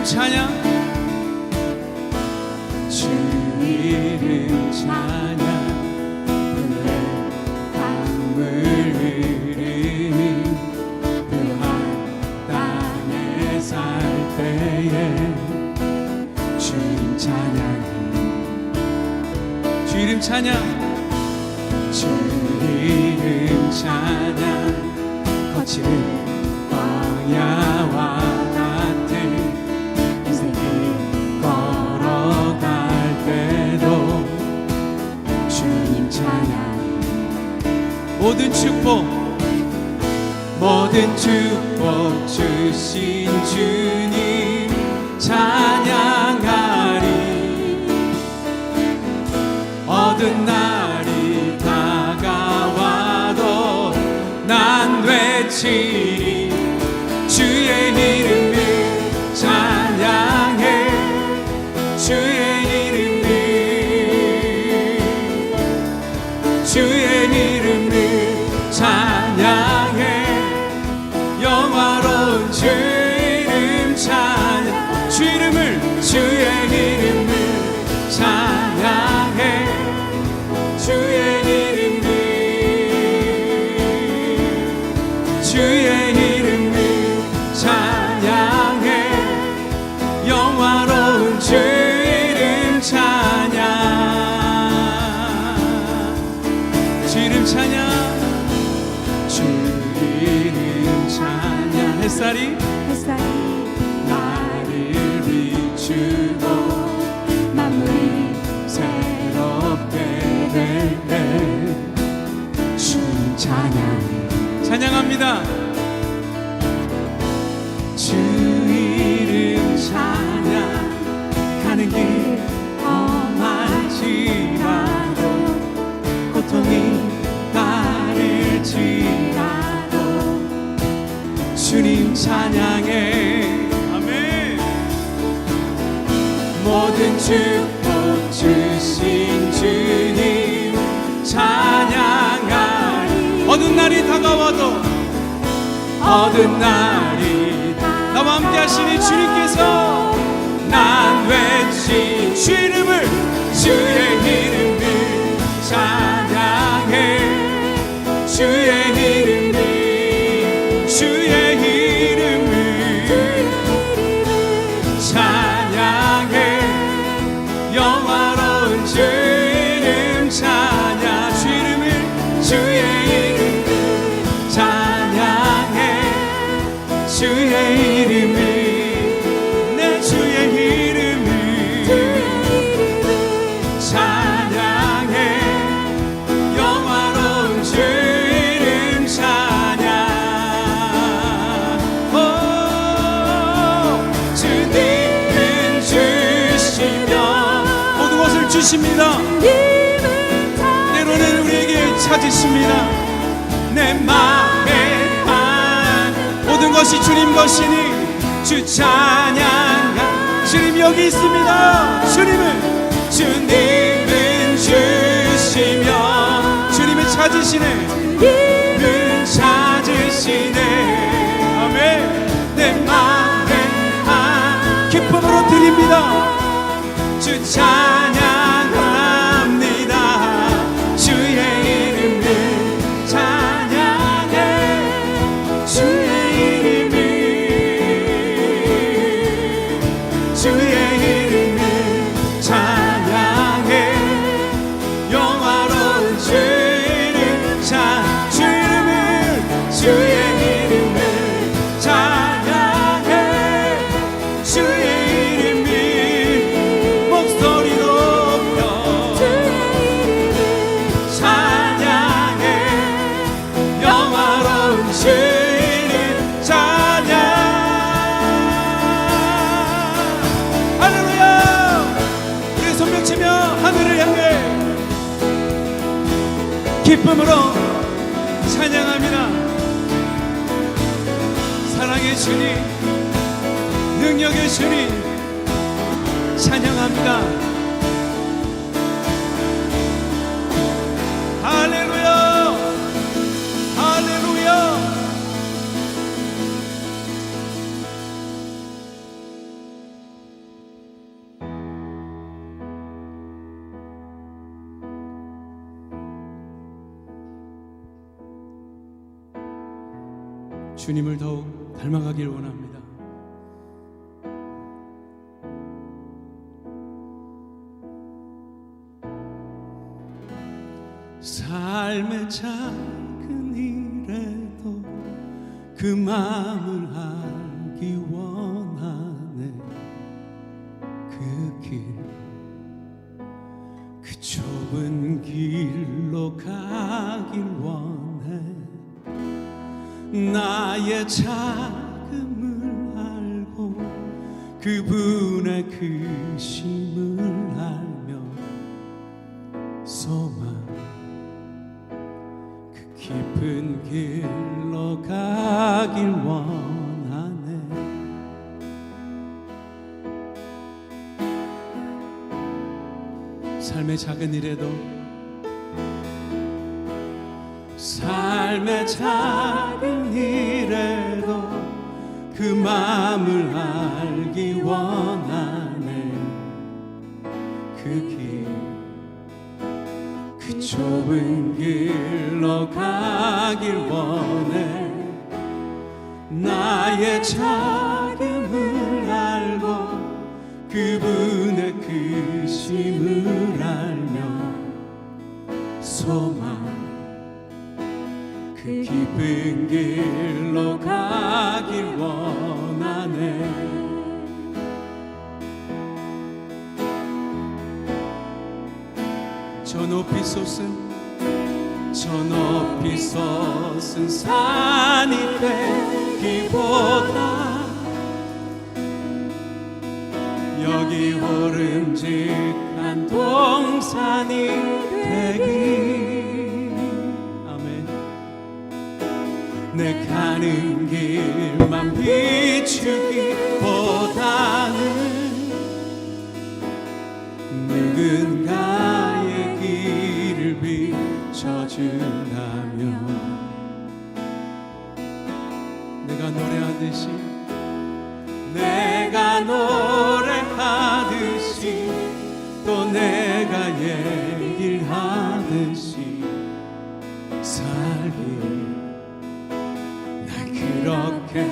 이름 찬양, 주 이름 찬양, 강물 흐르는 그한 땅에 살 때에 주 이름 찬양, 주 이름 찬양, 주 이름 찬양, 거칠 광야와 같은 인생을 걸어갈 때도 주님 찬양, 모든 축복 주신 주님 찬양하리. 어두운 날이 다가와도 난 외치리. 주의 이름을 찬양해, 주의 이름을, 주의 이름을 찬양해. 영화로운 주 이름 찬양, 주 이름을, 주의 이름을 찬양해, 주의 이름을, 주의 이름을 찬양해. 영화로운 주 이름 찬양, 주 이름 찬양, 주 이름 찬양. 햇살이 나를 비추고 만물이 새롭게 될 때 주님 찬양, 찬양합니다. 주 이름 찬양, 가는 길 험할지라도 고통이 따를지라도 주님 찬양해. 아멘. 모든 축복 주신 주님 찬양하리. 어두운 날이 다가와도, 어두운 날이 나와 함께 하시니 주님께서 난 외친 주 이름을, 주의 이름을 찬양해, 주의 이름을, 주의 이름을 찬양해. 영화로운 주 이름 찬양, 주 이름을, 주의 이름을 찬양해, 주의 이름을, 내 주의 이름을 찬양해. 영화로운 주 이름 찬양. 오, 주님은 주시며 모든 것을 주십니다. 때로는 우리에게 찾으십니다. 내 맘에 모든 것이 주님 것이니 주 찬양하. 주님 여기 있습니다. 주님은 주시며 주님을 찾으시네, 주님을 찾으시네. 아멘. 내 맘에 기쁨으로 드립니다. 주 찬양합니다. 주의 이름을 찬양해, 주의 이름을, 주의 이름을 찬양해. 영화로운 주 이름 찬, 주 이름을, 주의 이름을 찬양해, 주의 이름을 목소리 높여 찬양해. 영화로운 주 이름 찬양. 할렐루야. 우리 손뼉치며 하늘을 향해 기쁨으로 찬양합니다. 사랑의 주님, 능력의 주님 찬양합니다. 할렐루야. 할렐루야. 주님을 더욱 닮아가길 원합니다. 삶의 작은 일에도 그 마음을 알기 원하네. 그 길, 그 좁은 길로 가길 원해. 나의 작음을 알고 그분의 크심을 알며 소망 그 깊은 길로 가길 원하네. 삶의 작은 일에도 삶의 작은 일에도 그 마음을 알기 원하네. 그 길, 그 좁은 길로 가길 원해. 나의 작음을 알고 그분의 크심을 알며 소망 그 깊은 길로 가길 원하네. 저 높이 솟은 산이 되기보다 여기 오름직한 동산이 되기. 아멘. 내 가는 길만 비추기보다는 누군가의 길을 비춰준다면 내가 노래하듯이 또 내가 얘기하듯이 살기. 날 그렇게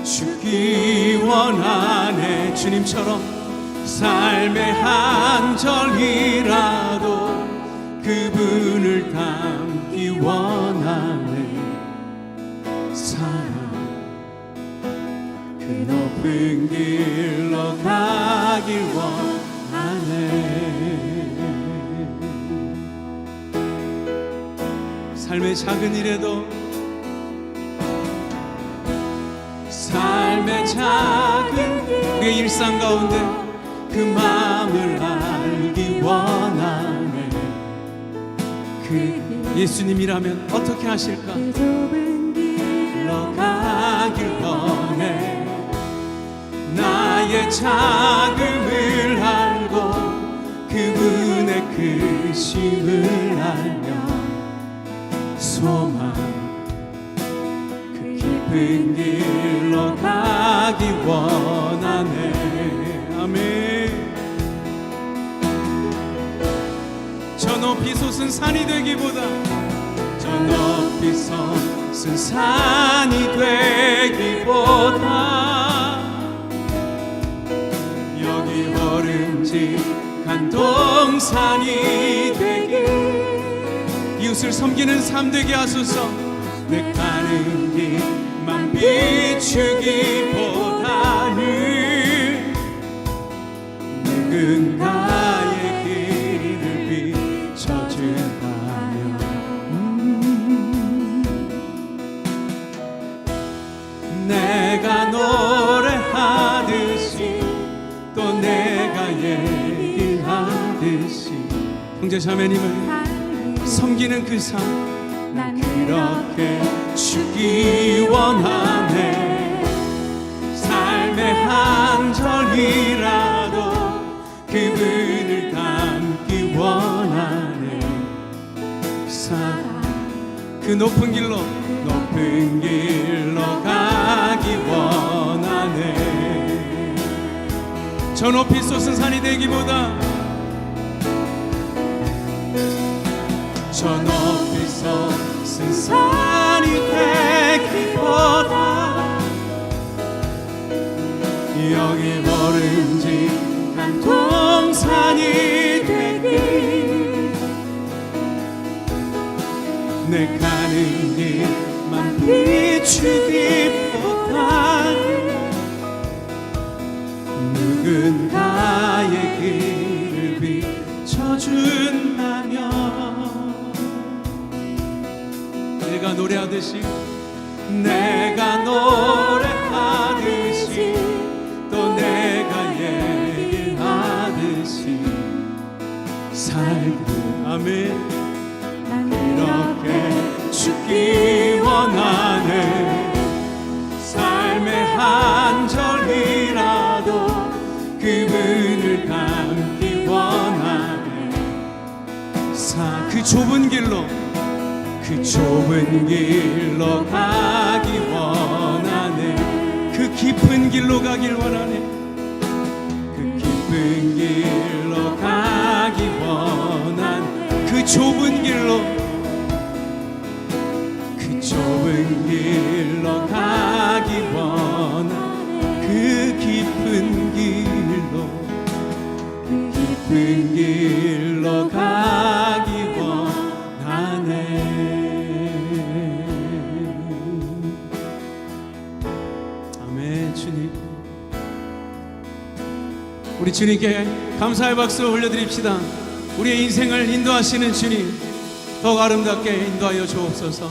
주기 원하네. 주님처럼 삶의 한 절이라도 그분을 담기 원하네. 사랑 그 높은 길로 가길 원하네. 삶의 작은 일에도 삶의 작은 우리의 일상 가운데 그 마음을 알기 원하네. 그 예수님이라면 어떻게 하실까? 그 좁은 길로 가길 원해. 나의 작음을 알고 그분의 크심을 알며 소망 그 깊은 길로 가기 원하네. 아멘. 저 높이 솟은 산이 되기보다 저 높이 솟은 산이 되기보다 여기 오름직한 동산이 되길. 이웃을 섬기는 삶 되게 하소서. 내 가는 길만 비추기보다는 누군가의 길을 비춰준다면 내가 노래하듯이 또 내가 얘기하듯이 형제자매님을 섬기는 그 삶 난 그렇게 주기 원하네. 삶의 한 절이라도 그분을 담기 원하네. 사랑 그 높은 길로 가기 원하네. 저 높이 솟은 산이 되기보다 저 높이 솟은 산이 되기보다 여기 버름직한 동산이 되길 내 가는 길만 비추기보다 누군가의 길을 비춰준다면 내가 노래하듯이 또 내가 얘기하듯이 살고 아멘 이렇게 죽기 원하네 삶의 한 절이라도 그분을 닮기 원하네 그 좁은 길로 가기 원하네 그 깊은 길로 가길 원하네 그 깊은 길로 가기 원하네 그 좁은 길로 가기 원하네 그 깊은 길로 가기 원하네 아멘. 주님 우리 주님께 감사의 박수 올려드립시다. 우리의 인생을 인도하시는 주님 더욱 아름답게 인도하여 주옵소서.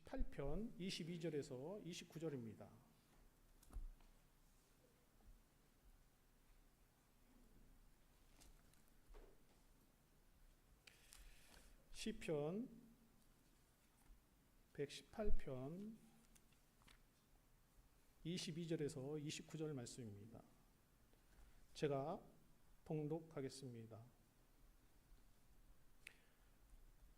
118편 22절에서 29절입니다. 시편 118편 22절에서 29절 말씀입니다. 제가 봉독하겠습니다.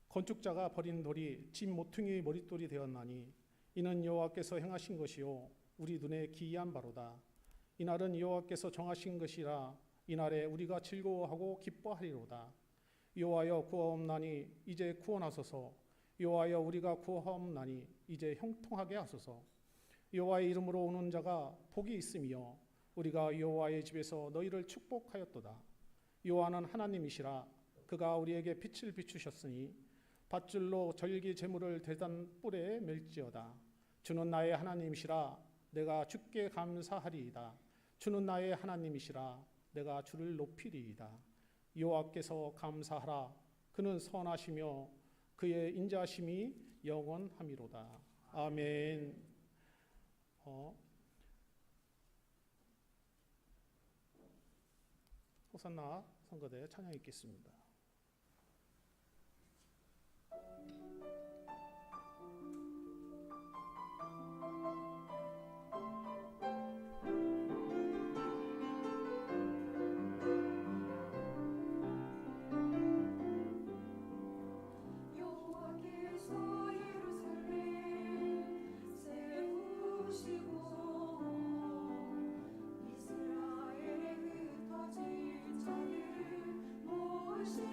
건축자가 버린 돌이 집 모퉁이의 머릿돌이 되었나니 이는 여호와께서 행하신 것이요 우리 눈에 기이한 바로다. 이날은 여호와께서 정하신 것이라 이날에 우리가 즐거워하고 기뻐하리로다. 여호와여 구하옵나니 이제 구원하소서. 여호와여 우리가 구하옵나니 이제 형통하게 하소서. 여호와의 이름으로 오는 자가 복이 있으며 우리가 여호와의 집에서 너희를 축복하였도다. 여호와는 하나님이시라. 그가 우리에게 빛을 비추셨으니 밧줄로 절기 제물을 대단 뿔에 멜지어다. 주는 나의 하나님이시라. 내가 주께 감사하리이다. 주는 나의 하나님이시라. 내가 주를 높이리이다. 여호와께서 감사하라. 그는 선하시며 그의 인자하심이 영원함이로다. 아멘. 호산나 선거대 찬양 읽겠습니다. 이스라엘에 흩어질 자를 모으시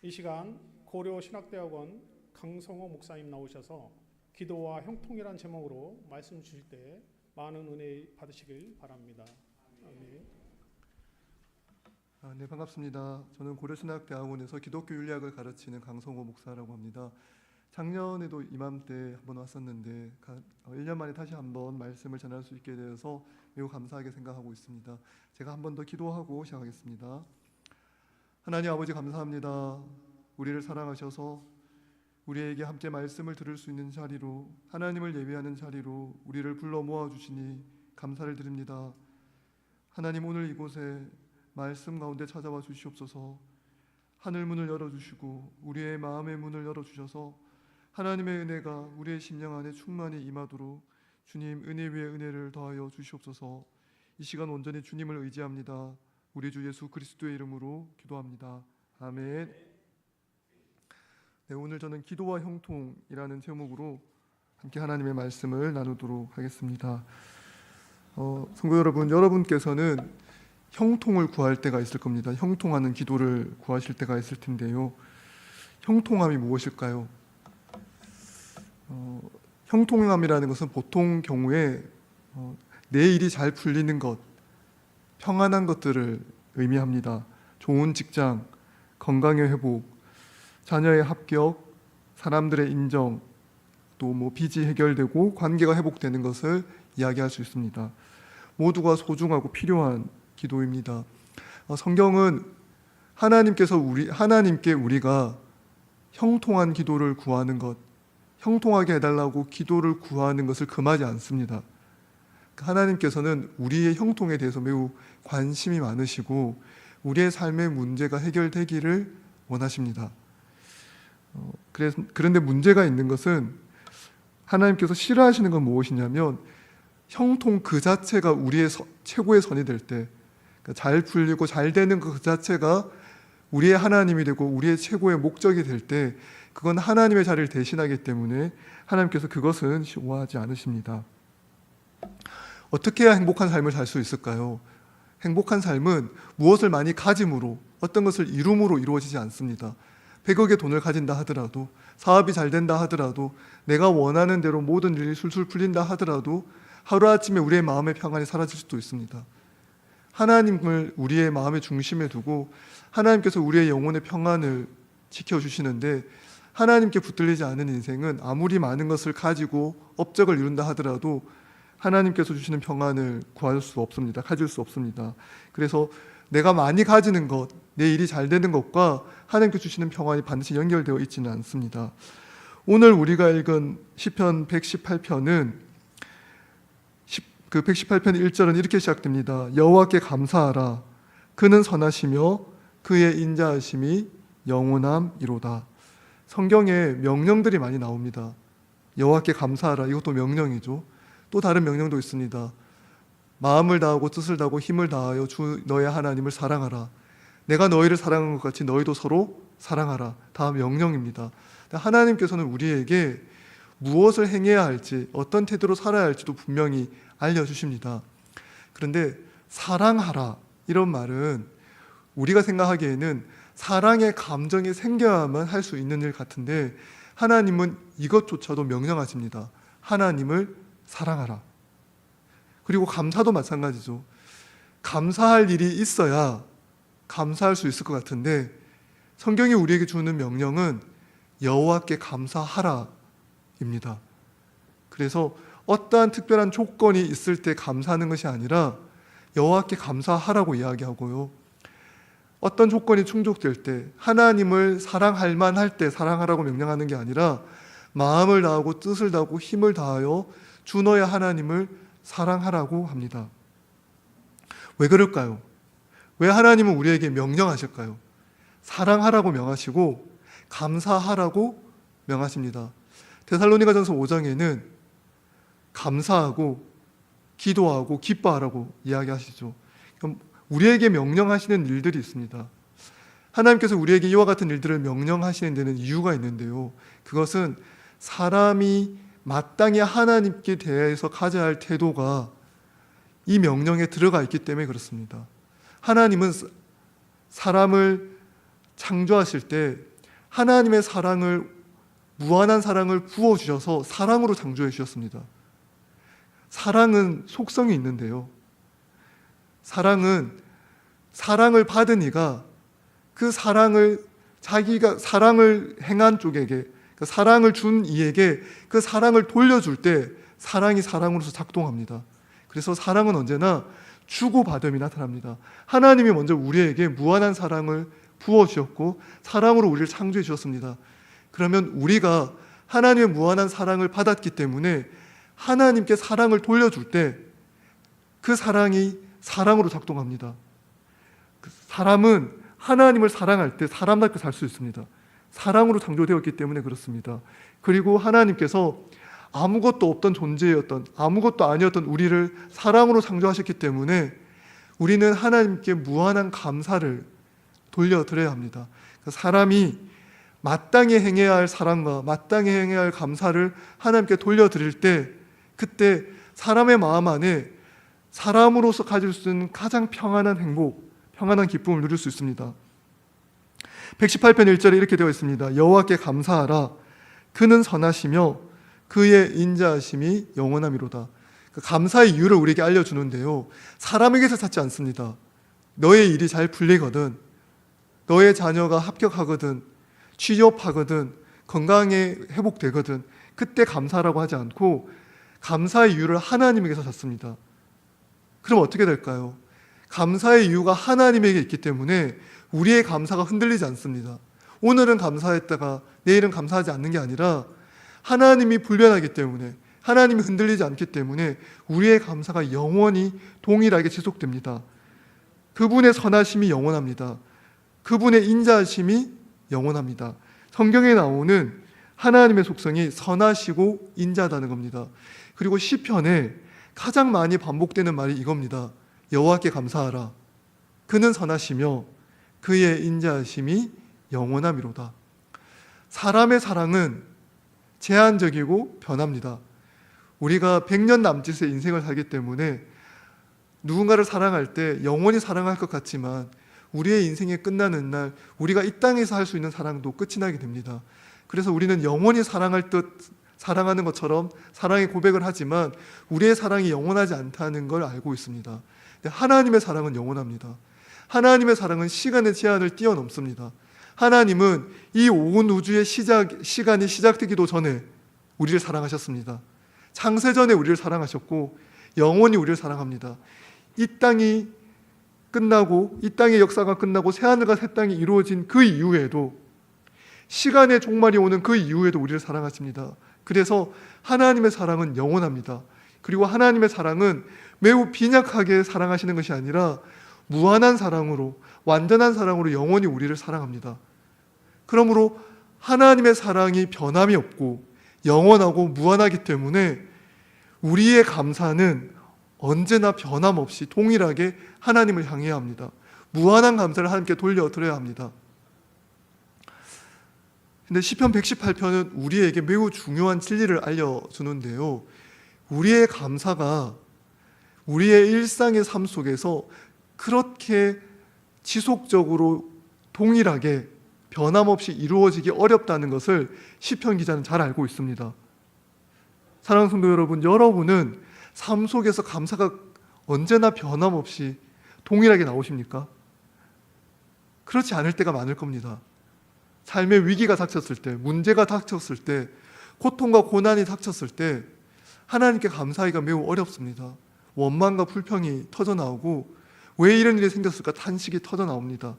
이 시간 고려신학대학원 강성호 목사님 나오셔서 기도와 형통이란 제목으로 말씀 주실 때 많은 은혜 받으시길 바랍니다. 아멘. 네, 반갑습니다. 저는 고려신학대학원에서 기독교 윤리학을 가르치는 강성호 목사라고 합니다. 작년에도 이맘때 한번 왔었는데 1년 만에 다시 한번 말씀을 전할 수 있게 되어서 매우 감사하게 생각하고 있습니다. 제가 한 번 더 기도하고 시작하겠습니다. 하나님 아버지 감사합니다. 우리를 사랑하셔서 우리에게 함께 말씀을 들을 수 있는 자리로, 하나님을 예배하는 자리로 우리를 불러 모아주시니 감사를 드립니다. 하나님, 오늘 이곳에 말씀 가운데 찾아와 주시옵소서. 하늘 문을 열어주시고 우리의 마음의 문을 열어주셔서 하나님의 은혜가 우리의 심령 안에 충만히 임하도록 주님 은혜 위에 은혜를 더하여 주시옵소서. 이 시간 온전히 주님을 의지합니다. 우리 주 예수 그리스도의 이름으로 기도합니다. 아멘. 네, 오늘 저는 기도와 형통이라는 제목으로 함께 하나님의 말씀을 나누도록 하겠습니다. 성도 여러분, 여러분께서는 형통을 구할 때가 있을 겁니다. 형통하는 기도를 구하실 때가 있을 텐데요. 형통함이 무엇일까요? 형통함이라는 것은 보통 경우에 내 일이 잘 풀리는 것, 평안한 것들을 의미합니다. 좋은 직장, 건강의 회복, 자녀의 합격, 사람들의 인정, 또 빚이 해결되고 관계가 회복되는 것을 이야기할 수 있습니다. 모두가 소중하고 필요한 기도입니다. 성경은 하나님께 우리가 형통한 기도를 구하는 것, 형통하게 해달라고 기도를 구하는 것을 금하지 않습니다. 하나님께서는 우리의 형통에 대해서 매우 관심이 많으시고 우리의 삶의 문제가 해결되기를 원하십니다. 그런데 문제가 있는 것은 하나님께서 싫어하시는 건 무엇이냐면 형통 그 자체가 우리의 최고의 선이 될 때, 잘 풀리고 잘 되는 그 자체가 우리의 하나님이 되고 우리의 최고의 목적이 될 때 그건 하나님의 자리를 대신하기 때문에 하나님께서 그것은 좋아하지 않으십니다. 어떻게 해야 행복한 삶을 살 수 있을까요? 행복한 삶은 무엇을 많이 가짐으로, 어떤 것을 이룸으로 이루어지지 않습니다. 100억의 돈을 가진다 하더라도, 사업이 잘 된다 하더라도, 내가 원하는 대로 모든 일이 술술 풀린다 하더라도 하루아침에 우리의 마음의 평안이 사라질 수도 있습니다. 하나님을 우리의 마음의 중심에 두고 하나님께서 우리의 영혼의 평안을 지켜주시는데, 하나님께 붙들리지 않은 인생은 아무리 많은 것을 가지고 업적을 이룬다 하더라도 하나님께서 주시는 평안을 구할 수 없습니다. 가질 수 없습니다. 그래서 내가 많이 가지는 것, 내 일이 잘 되는 것과 하나님께 주시는 평안이 반드시 연결되어 있지는 않습니다. 오늘 우리가 읽은 시편 118편은 그 118편 1절은 이렇게 시작됩니다. 여호와께 감사하라. 그는 선하시며 그의 인자하심이 영원함이로다. 성경에 명령들이 많이 나옵니다. 여호와께 감사하라. 이것도 명령이죠. 또 다른 명령도 있습니다. 마음을 다하고 뜻을 다하고 힘을 다하여 주 너의 하나님을 사랑하라. 내가 너희를 사랑한 것 같이 너희도 서로 사랑하라. 다 명령입니다. 하나님께서는 우리에게 무엇을 행해야 할지, 어떤 태도로 살아야 할지도 분명히 알려주십니다. 그런데 사랑하라 이런 말은 우리가 생각하기에는 사랑의 감정이 생겨야만 할 수 있는 일 같은데, 하나님은 이것조차도 명령하십니다. 하나님을 사랑하라. 그리고 감사도 마찬가지죠. 감사할 일이 있어야 감사할 수 있을 것 같은데, 성경이 우리에게 주는 명령은 여호와께 감사하라 입니다. 그래서 어떠한 특별한 조건이 있을 때 감사하는 것이 아니라 여호와께 감사하라고 이야기하고요, 어떤 조건이 충족될 때, 하나님을 사랑할 만할 때 사랑하라고 명령하는 게 아니라 마음을 다하고 뜻을 다하고 힘을 다하여 주 너의 하나님을 사랑하라고 합니다. 왜 그럴까요? 왜 하나님은 우리에게 명령하실까요? 사랑하라고 명하시고 감사하라고 명하십니다. 데살로니가전서 5장에는 감사하고 기도하고 기뻐하라고 이야기하시죠. 그럼 우리에게 명령하시는 일들이 있습니다. 하나님께서 우리에게 이와 같은 일들을 명령하시는 데는 이유가 있는데요, 그것은 사람이 마땅히 하나님께 대해서 가져야 할 태도가 이 명령에 들어가 있기 때문에 그렇습니다. 하나님은 사람을 창조하실 때 하나님의 사랑을, 무한한 사랑을 부어주셔서 사랑으로 창조해 주셨습니다. 사랑은 속성이 있는데요. 사랑은 사랑을 받은 이가 그 사랑을 자기가 사랑을 행한 쪽에게, 그 사랑을 준 이에게 그 사랑을 돌려줄 때 사랑이 사랑으로서 작동합니다. 그래서 사랑은 언제나 주고받음이 나타납니다. 하나님이 먼저 우리에게 무한한 사랑을 부어주셨고 사랑으로 우리를 창조해 주셨습니다. 그러면 우리가 하나님의 무한한 사랑을 받았기 때문에 하나님께 사랑을 돌려줄 때 그 사랑이 사랑으로 작동합니다. 사람은 하나님을 사랑할 때 사람답게 살 수 있습니다. 사랑으로 창조되었기 때문에 그렇습니다. 그리고 하나님께서 아무것도 없던 존재였던, 아무것도 아니었던 우리를 사랑으로 창조하셨기 때문에 우리는 하나님께 무한한 감사를 돌려드려야 합니다. 사람이 마땅히 행해야 할 사랑과 마땅히 행해야 할 감사를 하나님께 돌려드릴 때, 그때 사람의 마음 안에 사람으로서 가질 수 있는 가장 평안한 행복, 평안한 기쁨을 누릴 수 있습니다. 118편 1절에 이렇게 되어 있습니다. 여호와께 감사하라. 그는 선하시며 그의 인자하심이 영원함이로다. 감사의 이유를 우리에게 알려주는데요, 사람에게서 찾지 않습니다. 너의 일이 잘 풀리거든, 너의 자녀가 합격하거든, 취업하거든, 건강에 회복되거든, 그때 감사라고 하지 않고 감사의 이유를 하나님에게서 찾습니다. 그럼 어떻게 될까요? 감사의 이유가 하나님에게 있기 때문에 우리의 감사가 흔들리지 않습니다. 오늘은 감사했다가 내일은 감사하지 않는 게 아니라 하나님이 불변하기 때문에, 하나님이 흔들리지 않기 때문에 우리의 감사가 영원히 동일하게 지속됩니다. 그분의 선하심이 영원합니다. 그분의 인자하심이 영원합니다. 성경에 나오는 하나님의 속성이 선하시고 인자하다는 겁니다. 그리고 시편에 가장 많이 반복되는 말이 이겁니다. 여호와께 감사하라. 그는 선하시며 그의 인자하심이 영원함이로다. 사람의 사랑은 제한적이고 변합니다. 우리가 100년 남짓의 인생을 살기 때문에 누군가를 사랑할 때 영원히 사랑할 것 같지만 우리의 인생이 끝나는 날 우리가 이 땅에서 할 수 있는 사랑도 끝이 나게 됩니다. 그래서 우리는 영원히 사랑할 듯 사랑하는 것처럼 사랑의 고백을 하지만 우리의 사랑이 영원하지 않다는 걸 알고 있습니다. 하나님의 사랑은 영원합니다. 하나님의 사랑은 시간의 제한을 뛰어넘습니다. 하나님은 이 온 우주의 시간이 시작되기도 전에 우리를 사랑하셨습니다. 창세 전에 우리를 사랑하셨고 영원히 우리를 사랑합니다. 이 땅이 끝나고, 이 땅의 역사가 끝나고 새하늘과 새 땅이 이루어진 그 이후에도, 시간의 종말이 오는 그 이후에도 우리를 사랑하십니다. 그래서 하나님의 사랑은 영원합니다. 그리고 하나님의 사랑은 매우 빈약하게 사랑하시는 것이 아니라 무한한 사랑으로, 완전한 사랑으로 영원히 우리를 사랑합니다. 그러므로 하나님의 사랑이 변함이 없고 영원하고 무한하기 때문에 우리의 감사는 언제나 변함없이 동일하게 하나님을 향해야 합니다. 무한한 감사를 하나님께 돌려드려야 합니다. 근데 시편 118편은 우리에게 매우 중요한 진리를 알려주는데요, 우리의 감사가 우리의 일상의 삶 속에서 그렇게 지속적으로 동일하게 변함없이 이루어지기 어렵다는 것을 시편 기자는 잘 알고 있습니다. 사랑하는 성도 여러분, 여러분은 삶 속에서 감사가 언제나 변함없이 동일하게 나오십니까? 그렇지 않을 때가 많을 겁니다. 삶의 위기가 닥쳤을 때, 문제가 닥쳤을 때, 고통과 고난이 닥쳤을 때 하나님께 감사하기가 매우 어렵습니다. 원망과 불평이 터져나오고 왜 이런 일이 생겼을까 탄식이 터져나옵니다.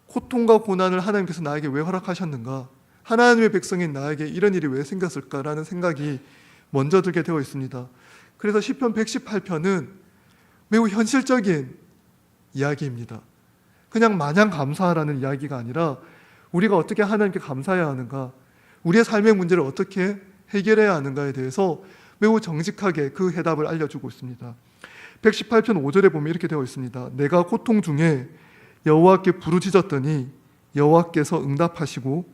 고통과 고난을 하나님께서 나에게 왜 허락하셨는가? 하나님의 백성인 나에게 이런 일이 왜 생겼을까라는 생각이 먼저 들게 되어 있습니다. 그래서 시편 118편은 매우 현실적인 이야기입니다. 그냥 마냥 감사하라는 이야기가 아니라 우리가 어떻게 하나님께 감사해야 하는가, 우리의 삶의 문제를 어떻게 해결해야 하는가에 대해서 매우 정직하게 그 해답을 알려주고 있습니다. 118편 5절에 보면 이렇게 되어 있습니다. 내가 고통 중에 여호와께 부르짖었더니 여호와께서 응답하시고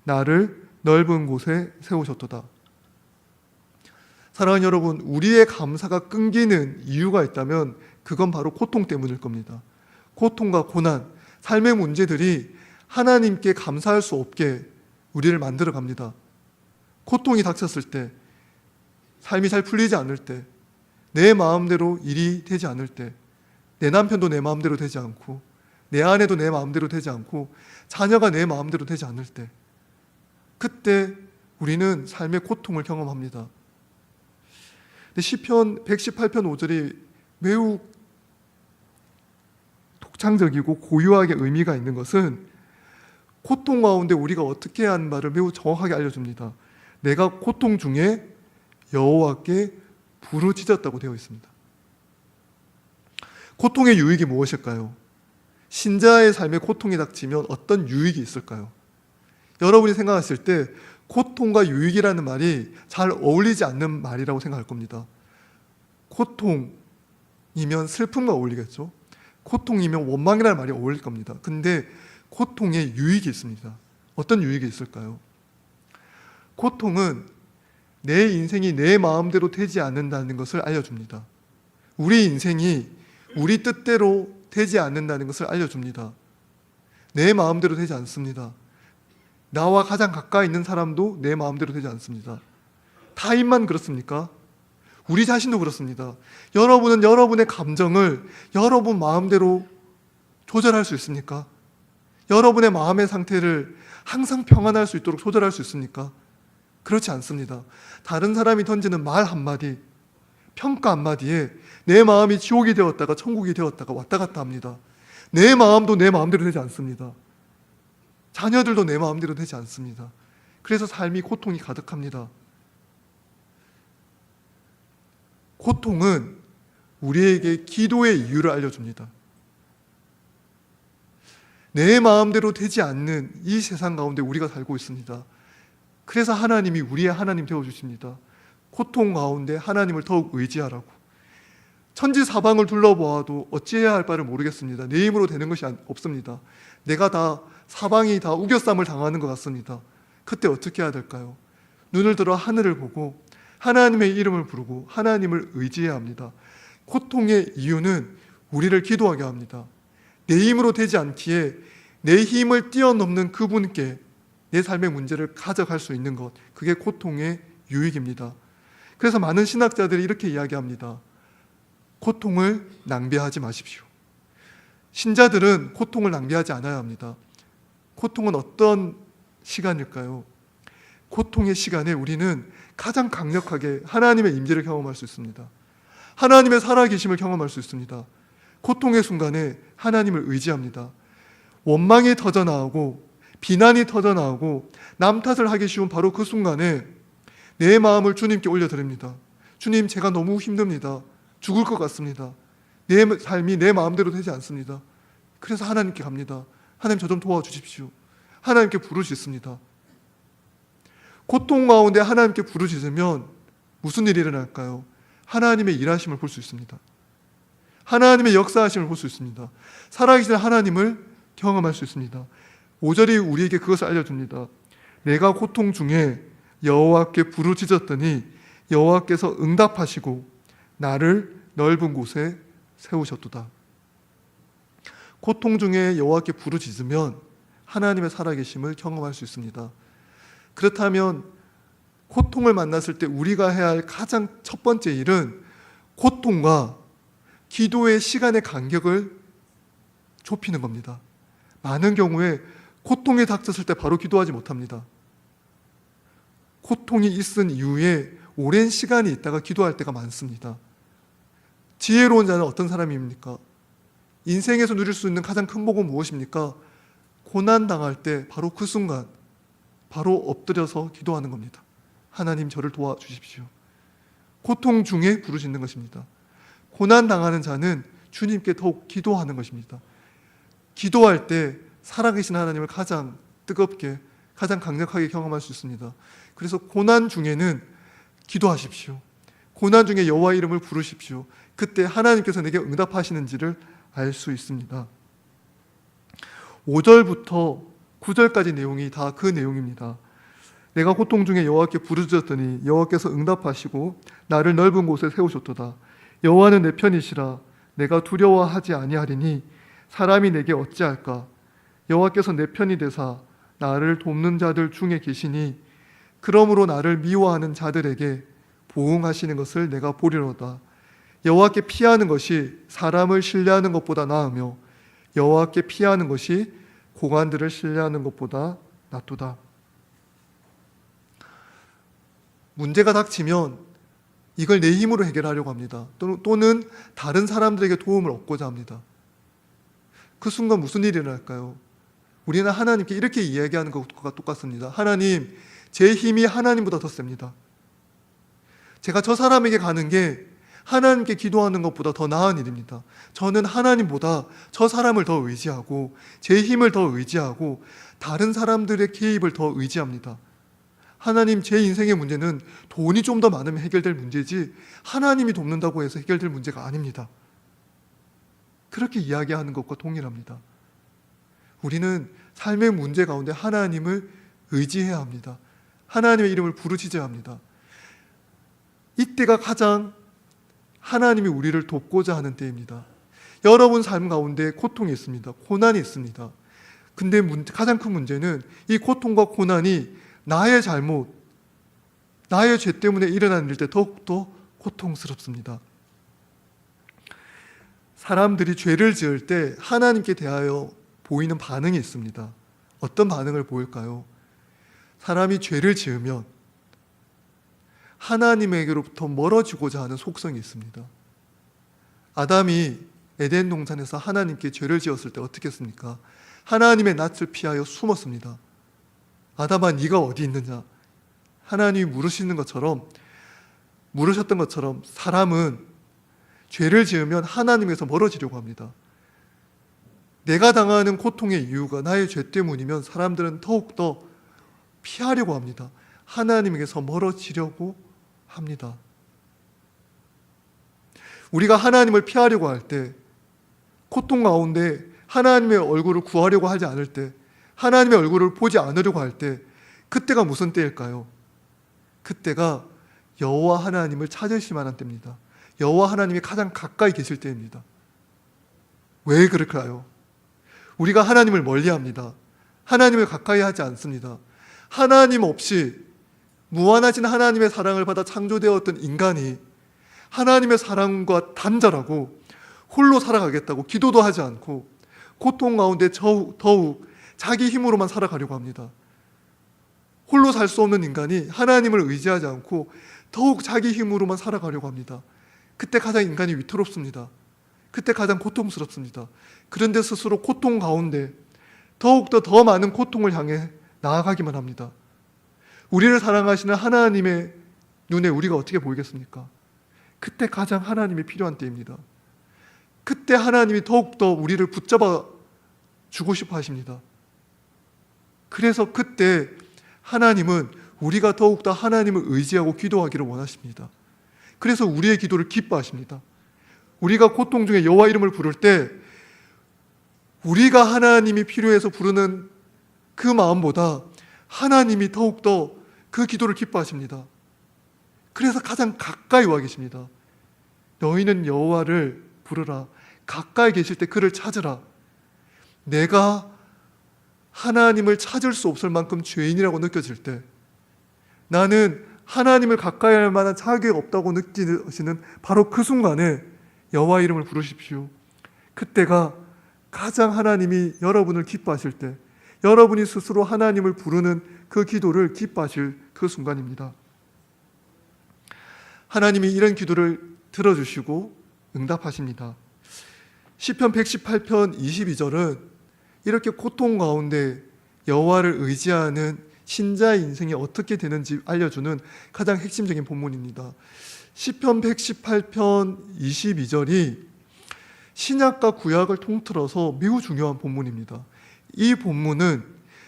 나를 넓은 곳에 세우셨도다. 사랑하는 여러분, 우리의 감사가 끊기는 이유가 있다면 그건 바로 고통 때문일 겁니다. 고통과 고난, 삶의 문제들이 하나님께 감사할 수 없게 우리를 만들어 갑니다. 고통이 닥쳤을 때, 삶이 잘 풀리지 않을 때, 내 마음대로 일이 되지 않을 때, 내 남편도 내 마음대로 되지 않고, 내 아내도 내 마음대로 되지 않고, 자녀가 내 마음대로 되지 않을 때, 그때 우리는 삶의 고통을 경험합니다. 시편 118편 5절이 매우 독창적이고 고유하게 의미가 있는 것은 고통 가운데 우리가 어떻게 해야 하는 말을 매우 정확하게 알려줍니다. 내가 고통 중에 여호와께 부르짖었다고 되어 있습니다. 고통의 유익이 무엇일까요? 신자의 삶에 고통이 닥치면 어떤 유익이 있을까요? 여러분이 생각하실 때 고통과 유익이라는 말이 잘 어울리지 않는 말이라고 생각할 겁니다. 고통이면 슬픔과 어울리겠죠. 고통이면 원망이라는 말이 어울릴 겁니다. 근데 고통에 유익이 있습니다. 어떤 유익이 있을까요? 고통은 내 인생이 내 마음대로 되지 않는다는 것을 알려줍니다. 우리 인생이 우리 뜻대로 되지 않는다는 것을 알려줍니다. 내 마음대로 되지 않습니다. 나와 가장 가까이 있는 사람도 내 마음대로 되지 않습니다. 타인만 그렇습니까? 우리 자신도 그렇습니다. 여러분은 여러분의 감정을 여러분 마음대로 조절할 수 있습니까? 여러분의 마음의 상태를 항상 평안할 수 있도록 조절할 수 있습니까? 그렇지 않습니다. 다른 사람이 던지는 말 한마디, 평가 한마디에 내 마음이 지옥이 되었다가 천국이 되었다가 왔다 갔다 합니다. 내 마음도 내 마음대로 되지 않습니다. 자녀들도 내 마음대로 되지 않습니다. 그래서 삶이 고통이 가득합니다. 고통은 우리에게 기도의 이유를 알려줍니다. 내 마음대로 되지 않는 이 세상 가운데 우리가 살고 있습니다. 그래서 하나님이 우리의 하나님 되어주십니다. 고통 가운데 하나님을 더욱 의지하라고. 천지 사방을 둘러보아도 어찌해야 할 바를 모르겠습니다. 내 힘으로 되는 것이 없습니다. 내가 다 사방이 다 우겨쌈을 당하는 것 같습니다. 그때 어떻게 해야 될까요? 눈을 들어 하늘을 보고 하나님의 이름을 부르고 하나님을 의지해야 합니다. 고통의 이유는 우리를 기도하게 합니다. 내 힘으로 되지 않기에 내 힘을 뛰어넘는 그분께 내 삶의 문제를 가져갈 수 있는 것, 그게 고통의 유익입니다. 그래서 많은 신학자들이 이렇게 이야기합니다. 고통을 낭비하지 마십시오. 신자들은 고통을 낭비하지 않아야 합니다. 고통은 어떤 시간일까요? 고통의 시간에 우리는 가장 강력하게 하나님의 임재를 경험할 수 있습니다. 하나님의 살아계심을 경험할 수 있습니다. 고통의 순간에 하나님을 의지합니다. 원망이 터져나오고 비난이 터져나오고 남 탓을 하기 쉬운 바로 그 순간에 내 마음을 주님께 올려드립니다. 주님, 제가 너무 힘듭니다. 죽을 것 같습니다. 내 삶이 내 마음대로 되지 않습니다. 그래서 하나님께 갑니다. 하나님, 저 좀 도와주십시오. 하나님께 부르짖습니다. 고통 가운데 하나님께 부르짖으면 무슨 일이 일어날까요? 하나님의 일하심을 볼 수 있습니다. 하나님의 역사하심을 볼 수 있습니다. 살아계신 하나님을 경험할 수 있습니다. 5절이 우리에게 그것을 알려줍니다. 내가 고통 중에 여호와께 부르짖었더니 여호와께서 응답하시고 나를 넓은 곳에 세우셨도다. 고통 중에 여호와께 부르짖으면 하나님의 살아계심을 경험할 수 있습니다. 그렇다면 고통을 만났을 때 우리가 해야 할 가장 첫 번째 일은 고통과 기도의 시간의 간격을 좁히는 겁니다. 많은 경우에 고통이 닥쳤을 때 바로 기도하지 못합니다. 고통이 있은 이후에 오랜 시간이 있다가 기도할 때가 많습니다. 지혜로운 자는 어떤 사람입니까? 인생에서 누릴 수 있는 가장 큰 복은 무엇입니까? 고난 당할 때 바로 그 순간 바로 엎드려서 기도하는 겁니다. 하나님, 저를 도와주십시오. 고통 중에 부르짖는 것입니다. 고난 당하는 자는 주님께 더욱 기도하는 것입니다. 기도할 때 살아계신 하나님을 가장 뜨겁게, 가장 강력하게 경험할 수 있습니다. 그래서 고난 중에는 기도하십시오. 고난 중에 여호와 이름을 부르십시오. 그때 하나님께서 내게 응답하시는지를 알 수 있습니다. 5절부터 9절까지 내용이 다 그 내용입니다. 내가 고통 중에 여호와께 부르짖었더니 여호와께서 응답하시고 나를 넓은 곳에 세우셨도다. 여호와는 내 편이시라. 내가 두려워하지 아니하리니 사람이 내게 어찌할까? 여호와께서 내 편이 되사 나를 돕는 자들 중에 계시니 그러므로 나를 미워하는 자들에게 보응하시는 것을 내가 보리로다. 여호와께 피하는 것이 사람을 신뢰하는 것보다 나으며 여호와께 피하는 것이 고관들을 신뢰하는 것보다 낫도다. 문제가 닥치면 이걸 내 힘으로 해결하려고 합니다. 또는 다른 사람들에게 도움을 얻고자 합니다. 그 순간 무슨 일이 일어날까요? 우리는 하나님께 이렇게 이야기하는 것과 똑같습니다. 하나님, 제 힘이 하나님보다 더 셉니다. 제가 저 사람에게 가는 게 하나님께 기도하는 것보다 더 나은 일입니다. 저는 하나님보다 저 사람을 더 의지하고 제 힘을 더 의지하고 다른 사람들의 개입을 더 의지합니다. 하나님, 제 인생의 문제는 돈이 좀 더 많으면 해결될 문제지 하나님이 돕는다고 해서 해결될 문제가 아닙니다. 그렇게 이야기하는 것과 동일합니다. 우리는 삶의 문제 가운데 하나님을 의지해야 합니다. 하나님의 이름을 부르짖어야 합니다. 이때가 가장 하나님이 우리를 돕고자 하는 때입니다. 여러분 삶 가운데 고통이 있습니다. 고난이 있습니다. 근데 가장 큰 문제는 이 고통과 고난이 나의 잘못, 나의 죄 때문에 일어나는 일 때 더욱더 고통스럽습니다. 사람들이 죄를 지을 때 하나님께 대하여 보이는 반응이 있습니다. 어떤 반응을 보일까요? 사람이 죄를 지으면 하나님에게로부터 멀어지고자 하는 속성이 있습니다. 아담이 에덴 동산에서 하나님께 죄를 지었을 때 어떻게 했습니까? 하나님의 낯을 피하여 숨었습니다. 아담아, 네가 어디 있느냐? 하나님이 물으셨던 것처럼 사람은 죄를 지으면 하나님에서 멀어지려고 합니다. 내가 당하는 고통의 이유가 나의 죄 때문이면 사람들은 더욱더 피하려고 합니다. 하나님에게서 멀어지려고 합니다. 우리가 하나님을 피하려고 할 때, 고통 가운데 하나님의 얼굴을 구하려고 하지 않을 때, 하나님의 얼굴을 보지 않으려고 할 때, 그때가 무슨 때일까요? 그때가 여호와 하나님을 찾으실 만한 때입니다. 여호와 하나님이 가장 가까이 계실 때입니다. 왜 그럴까요? 우리가 하나님을 멀리합니다. 하나님을 가까이 하지 않습니다. 하나님 없이 무한하신 하나님의 사랑을 받아 창조되었던 인간이 하나님의 사랑과 단절하고 홀로 살아가겠다고 기도도 하지 않고 고통 가운데 더욱 자기 힘으로만 살아가려고 합니다. 홀로 살 수 없는 인간이 하나님을 의지하지 않고 더욱 자기 힘으로만 살아가려고 합니다. 그때 가장 인간이 위태롭습니다. 그때 가장 고통스럽습니다. 그런데 스스로 고통 가운데 더욱더 더 많은 고통을 향해 나아가기만 합니다. 우리를 사랑하시는 하나님의 눈에 우리가 어떻게 보이겠습니까? 그때 가장 하나님이 필요한 때입니다. 그때 하나님이 더욱더 우리를 붙잡아 주고 싶어 하십니다. 그래서 그때 하나님은 우리가 더욱더 하나님을 의지하고 기도하기를 원하십니다. 그래서 우리의 기도를 기뻐하십니다. 우리가 고통 중에 여호와 이름을 부를 때 우리가 하나님이 필요해서 부르는 그 마음보다 하나님이 더욱더 그 기도를 기뻐하십니다. 그래서 가장 가까이 와 계십니다. 너희는 여호와를 부르라. 가까이 계실 때 그를 찾으라. 내가 하나님을 찾을 수 없을 만큼 죄인이라고 느껴질 때, 나는 하나님을 가까이 할 만한 자격이 없다고 느끼시는 바로 그 순간에 여호와 이름을 부르십시오. 그때가 가장 하나님이 여러분을 기뻐하실 때, 여러분이 스스로 하나님을 부르는 그 기도를 기뻐하실 그 순간입니다. 하나님이 이런 기도를 들어주시고 응답하십니다. 시편 118편 22절은 이렇게 고통 가운데 여호와를 의지하는 신자의 인생이 어떻게 되는지 알려주는 가장 핵심적인 본문입니다. 시편 118편 22절이 신약과 구약을 통틀어서 매우 중요한 본문입니다. 이 본문은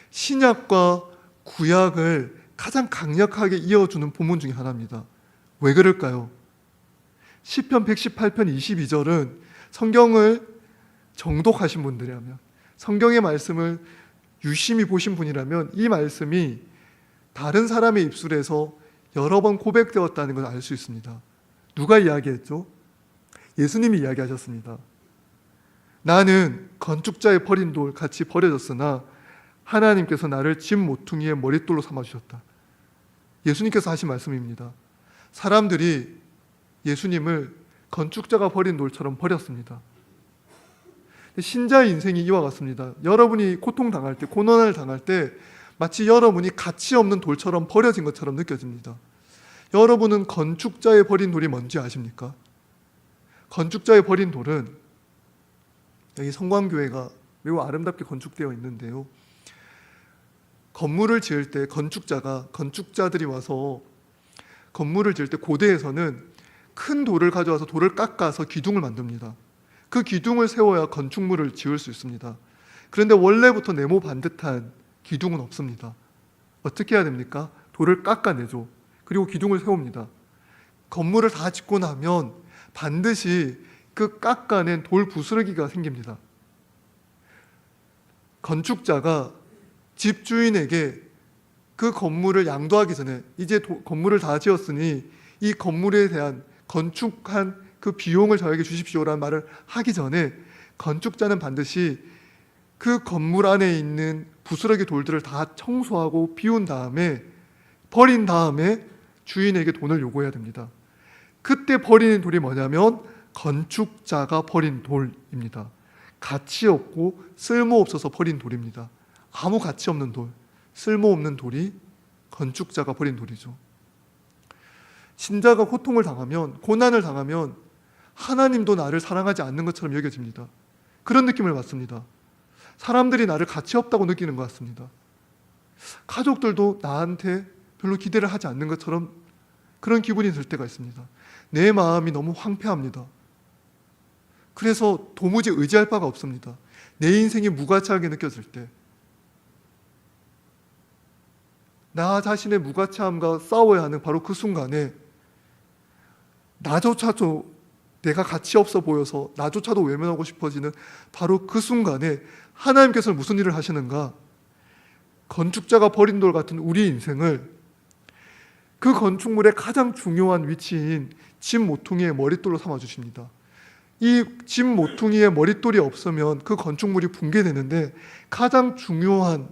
신약과 구약을 가장 강력하게 이어주는 본문 중에 하나입니다. 왜 그럴까요? 시편 118편 22절은 성경을 정독하신 분들이라면, 성경의 말씀을 유심히 보신 분이라면 이 말씀이 다른 사람의 입술에서 여러 번 고백되었다는 걸 알 수 있습니다. 누가 이야기했죠? 예수님이 이야기하셨습니다. 나는 건축자의 버린 돌 같이 버려졌으나 하나님께서 나를 집 모퉁이의 머릿돌로 삼아주셨다. 예수님께서 하신 말씀입니다. 사람들이 예수님을 건축자가 버린 돌처럼 버렸습니다. 신자의 인생이 이와 같습니다. 여러분이 고통당할 때, 고난을 당할 때 마치 여러분이 가치 없는 돌처럼 버려진 것처럼 느껴집니다. 여러분은 건축자의 버린 돌이 뭔지 아십니까? 건축자의 버린 돌은, 여기 성광교회가 매우 아름답게 건축되어 있는데요, 건물을 지을 때 건축자들이 와서 건물을 지을 때 고대에서는 큰 돌을 가져와서 돌을 깎아서 기둥을 만듭니다. 그 기둥을 세워야 건축물을 지을 수 있습니다. 그런데 원래부터 네모 반듯한 기둥은 없습니다. 어떻게 해야 됩니까? 돌을 깎아내죠. 그리고 기둥을 세웁니다. 건물을 다 짓고 나면 반드시 그 깎아낸 돌 부스러기가 생깁니다. 건축자가 집주인에게 그 건물을 양도하기 전에, 이제 건물을 다 지었으니 이 건물에 대한 건축한 그 비용을 저에게 주십시오라는 말을 하기 전에 건축자는 반드시 그 건물 안에 있는 부스러기 돌들을 다 청소하고 비운 다음에, 버린 다음에 주인에게 돈을 요구해야 됩니다. 그때 버리는 돌이 뭐냐면 건축자가 버린 돌입니다. 가치 없고 쓸모없어서 버린 돌입니다. 아무 가치 없는 돌, 쓸모없는 돌이 건축자가 버린 돌이죠. 신자가 고통을 당하면, 고난을 당하면 하나님도 나를 사랑하지 않는 것처럼 여겨집니다. 그런 느낌을 받습니다. 사람들이 나를 가치 없다고 느끼는 것 같습니다. 가족들도 나한테 별로 기대를 하지 않는 것처럼 그런 기분이 들 때가 있습니다. 내 마음이 너무 황폐합니다. 그래서 도무지 의지할 바가 없습니다. 내 인생이 무가치하게 느껴질 때, 나 자신의 무가치함과 싸워야 하는 바로 그 순간에, 나조차도 내가 가치 없어 보여서 나조차도 외면하고 싶어지는 바로 그 순간에 하나님께서 무슨 일을 하시는가? 건축자가 버린 돌 같은 우리 인생을 그 건축물의 가장 중요한 위치인 집 모퉁이의 머릿돌로 삼아주십니다. 이 집 모퉁이의 머릿돌이 없으면 그 건축물이 붕괴되는데 가장 중요한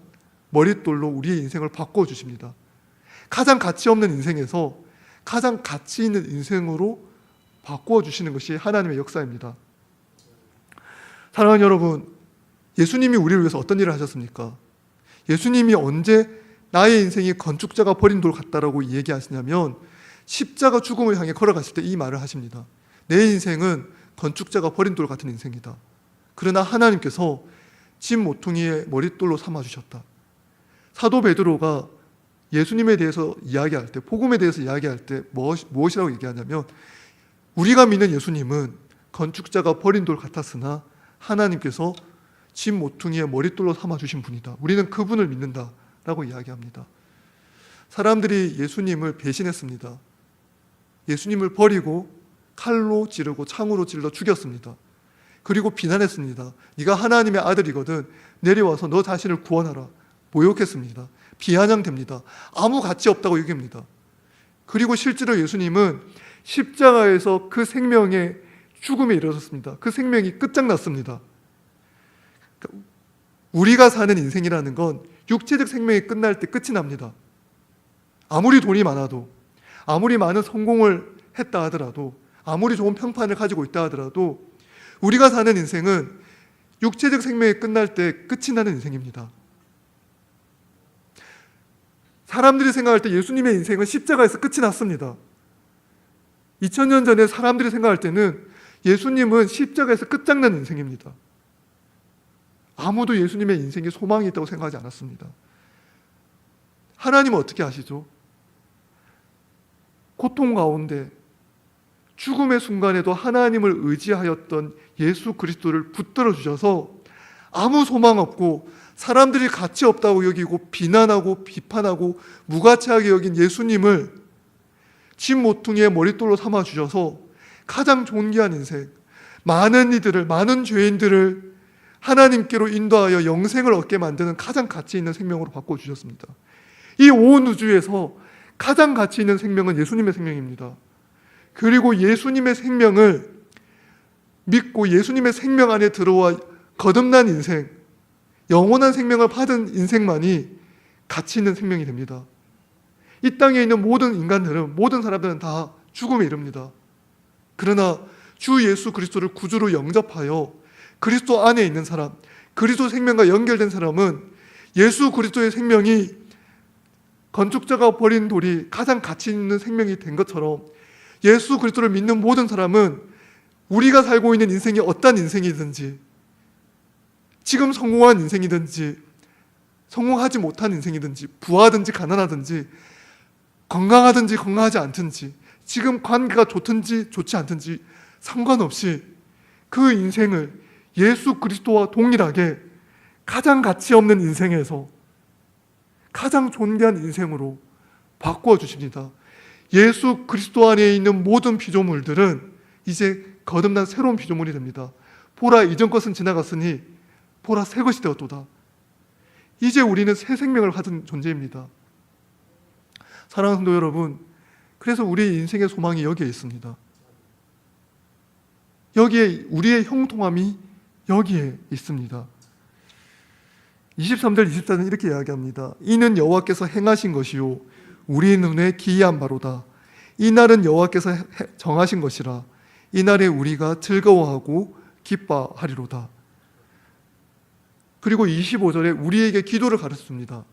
머릿돌로 우리의 인생을 바꿔주십니다. 가장 가치 없는 인생에서 가장 가치 있는 인생으로 바꿔주시는 것이 하나님의 역사입니다. 사랑하는 여러분, 예수님이 우리를 위해서 어떤 일을 하셨습니까? 예수님이 언제 나의 인생이 건축자가 버린 돌 같다라고 얘기하시냐면 십자가 죽음을 향해 걸어갔을 때 이 말을 하십니다. 내 인생은 건축자가 버린 돌 같은 인생이다. 그러나 하나님께서 집 모퉁이의 머릿돌로 삼아주셨다. 사도 베드로가 예수님에 대해서 이야기할 때, 복음에 대해서 이야기할 때 무엇이라고 얘기하냐면, 우리가 믿는 예수님은 건축자가 버린 돌 같았으나 하나님께서 집 모퉁이의 머릿돌로 삼아주신 분이다. 우리는 그분을 믿는다라고 이야기합니다. 사람들이 예수님을 배신했습니다. 예수님을 버리고 칼로 찌르고 창으로 찔러 죽였습니다. 그리고 비난했습니다. 네가 하나님의 아들이거든 내려와서 너 자신을 구원하라. 모욕했습니다. 비아냥됩니다. 아무 가치 없다고 여깁니다. 그리고 실제로 예수님은 십자가에서 그 생명의 죽음에 이르렀습니다. 그 생명이 끝장났습니다. 우리가 사는 인생이라는 건 육체적 생명이 끝날 때 끝이 납니다. 아무리 돈이 많아도, 아무리 많은 성공을 했다 하더라도, 아무리 좋은 평판을 가지고 있다 하더라도 우리가 사는 인생은 육체적 생명이 끝날 때 끝이 나는 인생입니다. 사람들이 생각할 때 예수님의 인생은 십자가에서 끝이 났습니다. 2000년 전에 사람들이 생각할 때는 예수님은 십자가에서 끝장난 인생입니다. 아무도 예수님의 인생에 소망이 있다고 생각하지 않았습니다. 하나님은 어떻게 하시죠? 고통 가운데 죽음의 순간에도 하나님을 의지하였던 예수 그리스도를 붙들어 주셔서 아무 소망 없고 사람들이 가치 없다고 여기고 비난하고 비판하고 무가치하게 여긴 예수님을 집 모퉁이의 머릿돌로 삼아 주셔서 가장 존귀한 인생, 많은 이들을, 많은 죄인들을 하나님께로 인도하여 영생을 얻게 만드는 가장 가치 있는 생명으로 바꿔주셨습니다. 이 온 우주에서 가장 가치 있는 생명은 예수님의 생명입니다. 그리고 예수님의 생명을 믿고 예수님의 생명 안에 들어와 거듭난 인생, 영원한 생명을 받은 인생만이 가치 있는 생명이 됩니다. 이 땅에 있는 모든 인간들은, 모든 사람들은 다 죽음에 이릅니다. 그러나 주 예수 그리스도를 구주로 영접하여 그리스도 안에 있는 사람, 그리스도 생명과 연결된 사람은 예수 그리스도의 생명이 건축자가 버린 돌이 가장 가치 있는 생명이 된 것처럼 예수 그리스도를 믿는 모든 사람은 우리가 살고 있는 인생이 어떤 인생이든지, 지금 성공한 인생이든지 성공하지 못한 인생이든지, 부하든지 가난하든지, 건강하든지 건강하지 않든지, 지금 관계가 좋든지 좋지 않든지 상관없이 그 인생을 예수 그리스도와 동일하게 가장 가치 없는 인생에서 가장 존귀한 인생으로 바꾸어 주십니다. 예수 그리스도 안에 있는 모든 피조물들은 이제 거듭난 새로운 피조물이 됩니다. 보라, 이전 것은 지나갔으니 보라, 새 것이 되었도다. 이제 우리는 새 생명을 가진 존재입니다. 사랑하는 성도 여러분, 그래서 우리의 인생의 소망이 여기에 있습니다. 여기에 우리의 형통함이 여기에 있습니다. 23절 24절은 이렇게 이야기합니다. 이는 여호와께서 행하신 것이요 우리 눈에 기이한 바로다. 이 날은 여호와께서 정하신 것이라. 이 날에 우리가 즐거워하고 기뻐하리로다. 그리고 25절에 우리에게 기도를 가르칩니다.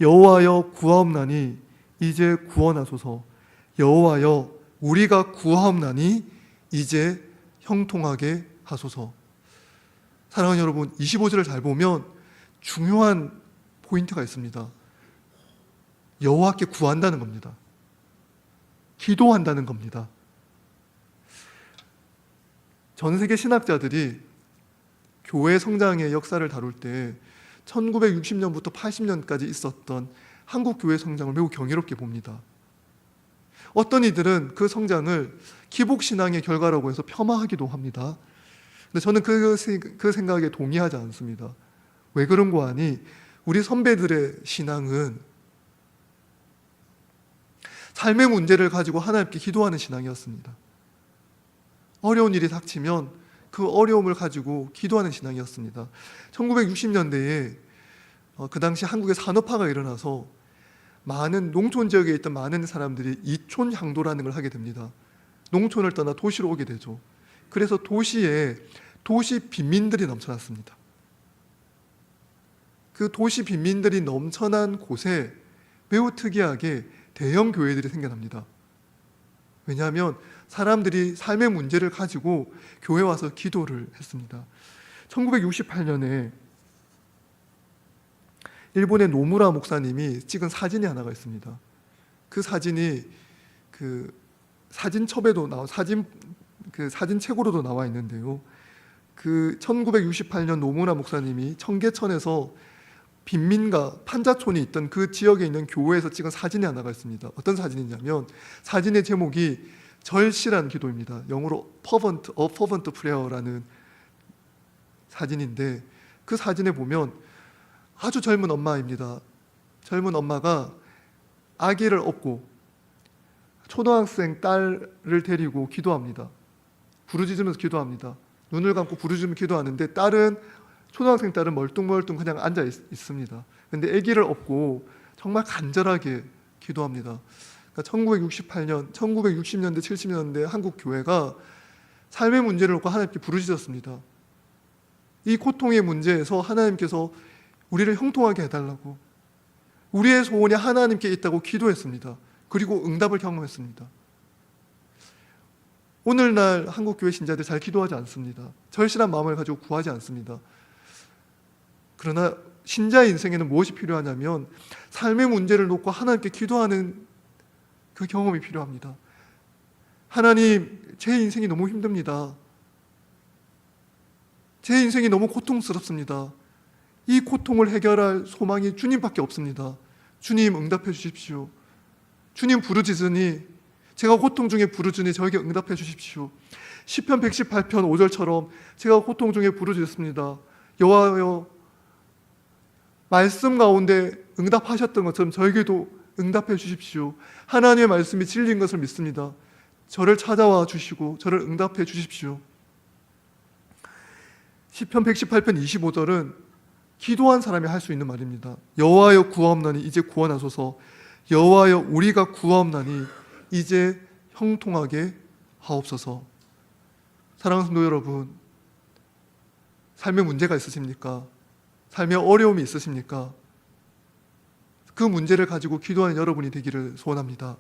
여호와여 구하옵나니 이제 구원하소서. 여호와여 우리가 구하옵나니 이제 형통하게 하소서. 사랑하는 여러분, 25절을 잘 보면 중요한 포인트가 있습니다. 여호와께 구한다는 겁니다. 기도한다는 겁니다. 전 세계 신학자들이 교회 성장의 역사를 다룰 때 1960년부터 80년까지 있었던 한국 교회 성장을 매우 경이롭게 봅니다. 어떤 이들은 그 성장을 기복신앙의 결과라고 해서 폄하하기도 합니다. 근데 저는 그 생각에 동의하지 않습니다. 왜 그런고 하니 우리 선배들의 신앙은 삶의 문제를 가지고 하나님께 기도하는 신앙이었습니다. 어려운 일이 닥치면 그 어려움을 가지고 기도하는 신앙이었습니다. 1960년대에 그 당시 한국에 산업화가 일어나서 많은 농촌 지역에 있던 많은 사람들이 이촌 향도라는 걸 하게 됩니다. 농촌을 떠나 도시로 오게 되죠. 그래서 도시에 도시 빈민들이 넘쳐났습니다. 그 도시 빈민들이 넘쳐난 곳에 매우 특이하게 대형 교회들이 생겨납니다. 왜냐하면 사람들이 삶의 문제를 가지고 교회 와서 기도를 했습니다. 1968년에 일본의 노무라 목사님이 찍은 사진이 하나가 있습니다. 그 사진이 그 사진첩에도 사진책으로도 나와 있는데요. 그 1968년 노무라 목사님이 청계천에서 빈민가 판자촌이 있던 그 지역에 있는 교회에서 찍은 사진이 하나가 있습니다. 어떤 사진이냐면 사진의 제목이 절실한 기도입니다. 영어로 a fervent prayer라는 사진인데 그 사진에 보면 아주 젊은 엄마입니다. 젊은 엄마가 아기를 업고 초등학생 딸을 데리고 기도합니다. 부르짖으면서 기도합니다. 눈을 감고 부르짖으면서 기도하는데 초등학생 딸은 멀뚱멀뚱 그냥 앉아 있습니다. 그런데 아기를 업고 정말 간절하게 기도합니다. 그러니까 1960년대, 70년대 한국 교회가 삶의 문제를 놓고 하나님께 부르짖었습니다. 이 고통의 문제에서 하나님께서 우리를 형통하게 해달라고, 우리의 소원이 하나님께 있다고 기도했습니다. 그리고 응답을 경험했습니다. 오늘날 한국교회 신자들 잘 기도하지 않습니다. 절실한 마음을 가지고 구하지 않습니다. 그러나 신자의 인생에는 무엇이 필요하냐면 삶의 문제를 놓고 하나님께 기도하는 그 경험이 필요합니다. 하나님, 제 인생이 너무 힘듭니다. 제 인생이 너무 고통스럽습니다. 이 고통을 해결할 소망이 주님밖에 없습니다. 주님 응답해 주십시오. 주님 부르짖으니 제가 고통 중에 부르짖으니 저에게 응답해 주십시오. 시편 118편 5절처럼 제가 고통 중에 부르짖습니다. 여호와여, 말씀 가운데 응답하셨던 것처럼 저에게도 응답해 주십시오. 하나님의 말씀이 진리인 것을 믿습니다. 저를 찾아와 주시고 저를 응답해 주십시오. 시편 118편 25절은 기도한 사람이 할 수 있는 말입니다. 여호와여 구하옵나니 이제 구원하소서. 여호와여 우리가 구하옵나니 이제 형통하게 하옵소서. 사랑하는 성도 여러분, 삶에 문제가 있으십니까? 삶에 어려움이 있으십니까? 그 문제를 가지고 기도하는 여러분이 되기를 소원합니다.